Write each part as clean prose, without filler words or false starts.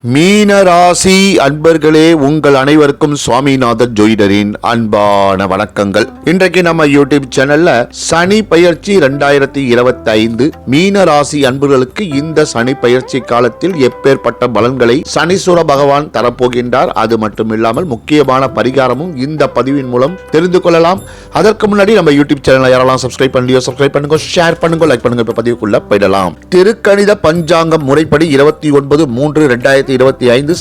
மீன ராசி அன்பர்களே, உங்கள் அனைவருக்கும் சுவாமிநாதன் ஜோதிடரின் அன்பான வணக்கங்கள். இன்றைக்கு நம்ம யூடியூப் சேனல்ல சனி பயிற்சி 2025 மீன ராசி அன்பர்களுக்கு இந்த சனி பயிற்சி காலத்தில் எப்பேற்பட்ட பலன்களை சனீஸ்வர பகவான் தரப்போகின்றார், அது மட்டும் இல்லாமல் முக்கியமான பரிகாரமும் இந்த பதிவின் மூலம் தெரிந்து கொள்ளலாம். அதற்கு முன்னாடி நம்ம யூடியூப் சேனலை யாரெல்லாம் சப்ஸ்கிரைப் பண்ணலையோ சப்ஸ்கிரைப் பண்ணுங்க, ஷேர் பண்ணுங்க, லைக் பண்ணுங்க. இப்ப பதிவுக்குள்ள போயிடலாம். திருக்கணித பஞ்சாங்கம் முறைப்படி 29/3/2025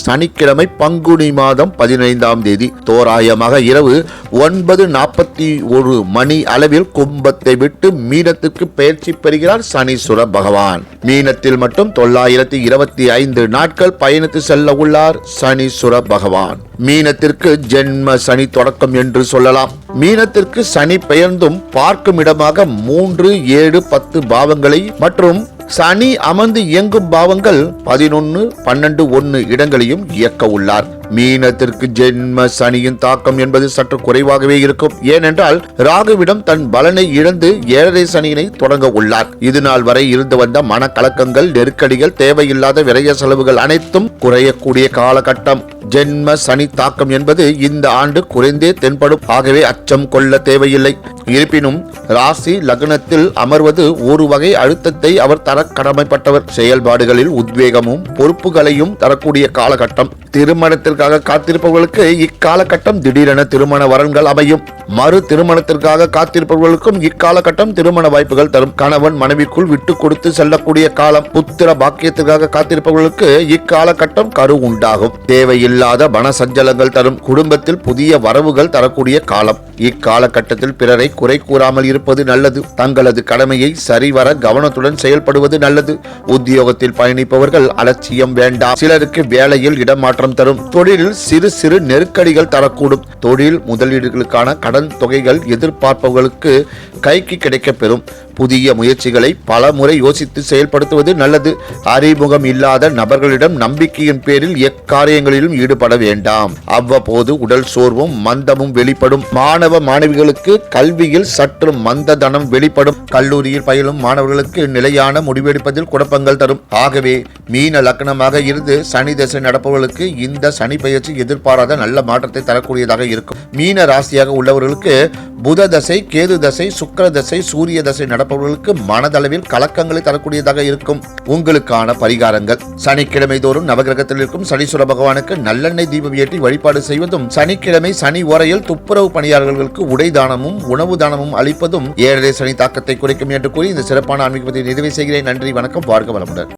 சனிக்கிழமை பங்குனி மாதம் 15ஆம் தேதி தோராயமாக இரவு 9:41 மணி அளவில் கும்பத்தை விட்டு மீனத்திற்கு பயிற்சி பெறுகிறார் சனீஸ்வர பகவான். மீனத்தில் மட்டும் 925 நாட்கள் பயணித்து செல்ல உள்ளார் சனீஸ்வர பகவான். மீனத்திற்கு ஜென்ம சனி தொடக்கம் என்று சொல்லலாம். மீனத்திற்கு சனி பெயர்ந்தும் பார்க்கும் இடமாக 3, 7, 10 பாவங்களை மற்றும் சனி அமர்ந்து இயங்கும் பாவங்கள் 11, 12, 1 இடங்களையும் இயக்க உள்ளார். மீனத்திற்கு ஜென்ம சனியின் தாக்கம் என்பது சற்று குறைவாகவே இருக்கும். ஏனென்றால் ராகுவிடம் தன் பலனை இழந்து 7.5 சனியினை தொடங்க உள்ளார். இது நாள் வரை இருந்து வந்த மனக்கலக்கங்கள், நெருக்கடிகள், தேவையில்லாத விரைய செலவுகள் அனைத்தும் குறையக்கூடிய காலகட்டம். ஜென்ம சனி தாக்கம் என்பது இந்த ஆண்டு குறைந்தே தென்படும். ஆகவே அச்சம் கொள்ள தேவையில்லை. இருப்பினும் ராசி லக்னத்தில் அமர்வது ஒரு வகை அழுத்தத்தை அவர் தர கடமைப்பட்டவர். செயல்பாடுகளில் உத்வேகமும் பொறுப்புகளையும் தரக்கூடிய காலகட்டம். திருமணத்திற்காக காத்திருப்பவர்களுக்கு இக்காலகட்டம் திடீரென திருமண வரன்கள் அமையும். மறு திருமணத்திற்காக காத்திருப்பவர்களுக்கும் இக்காலகட்டம் திருமண வாய்ப்புகள் தரும். கணவன் மனைவிக்குள் விட்டு கொடுத்து செல்லக்கூடிய காலம். புத்திர பாக்கியத்திற்காக காத்திருப்பவர்களுக்கு இக்காலகட்டம் கரு உண்டாகும். தேவையில்லாத மன சஞ்சலங்கள் தரும். குடும்பத்தில் புதிய வரவுகள் தரக்கூடிய காலம். இக்காலகட்டத்தில் பிறரை குறை கூறாமல் இருப்பது நல்லது. தங்களது கடமையை சரிவர கவனத்துடன் செயல்படுவது நல்லது. உத்தியோகத்தில் பயணிப்பவர்கள் அலட்சியம் வேண்டாம். சிலருக்கு வேலையில் இடமாற்றம் தரும். தொழிலில் சிறு சிறு நெருக்கடிகள் தரக்கூடும். தொழில் முதலீடுகளுக்கான கடன் தொகைகள் எதிர்பார்ப்பவர்களுக்கு கைக்கு கிடைக்க பெறும். புதிய முயற்சிகளை பல முறை யோசித்து செயல்படுத்துவது நல்லது. அறிமுகம் இல்லாத நபர்களிடம் நம்பிக்கையின் பேரில் எக்காரியங்களிலும் ஈடுபட வேண்டாம். அவ்வப்போது உடல் சோர்வும் மந்தமும் வெளிப்படும். மாணவ மாணவிகளுக்கு கல்வியில் சற்று மந்ததனம் வெளிப்படும். கல்லூரியில் பயிலும் மாணவர்களுக்கு நிலையான முடிவெடுப்பதில் குழப்பங்கள் தரும். ஆகவே மீன லக்னமாக இருந்து சனி தசை நடப்பவர்களுக்கு இந்த சனி பயிற்சி எதிர்பாராத நல்ல மாற்றத்தை தரக்கூடியதாக இருக்கும். மீன ராசியாக உள்ளவர்களுக்கு புத தசை, கேது தசை, சுக்கிர தசை, சூரிய தசை நடப்பவர்களுக்கு மனதளவில் கலக்கங்களை தரக்கூடியதாக இருக்கும். உங்களுக்கான பரிகாரங்கள்: சனிக்கிழமை தோறும் நவகிரகத்தில் இருக்கும் சனீஸ்வர பகவானுக்கு நல்லெண்ணெய் தீபம் ஏற்றி வழிபாடு செய்வதும், சனிக்கிழமை சனி ஓரையில் துப்புரவு பணியாளர்களுக்கு உடை தானமும் உணவு தானமும் அளிப்பதும் 7.5 சனி தாக்கத்தை குறைக்கும் என்று கூறி இந்த சிறப்பான ஆன்மீகத்தை நிறைவு செய்கிறேன். நன்றி, வணக்கம், வாழ்க வளமுடன்.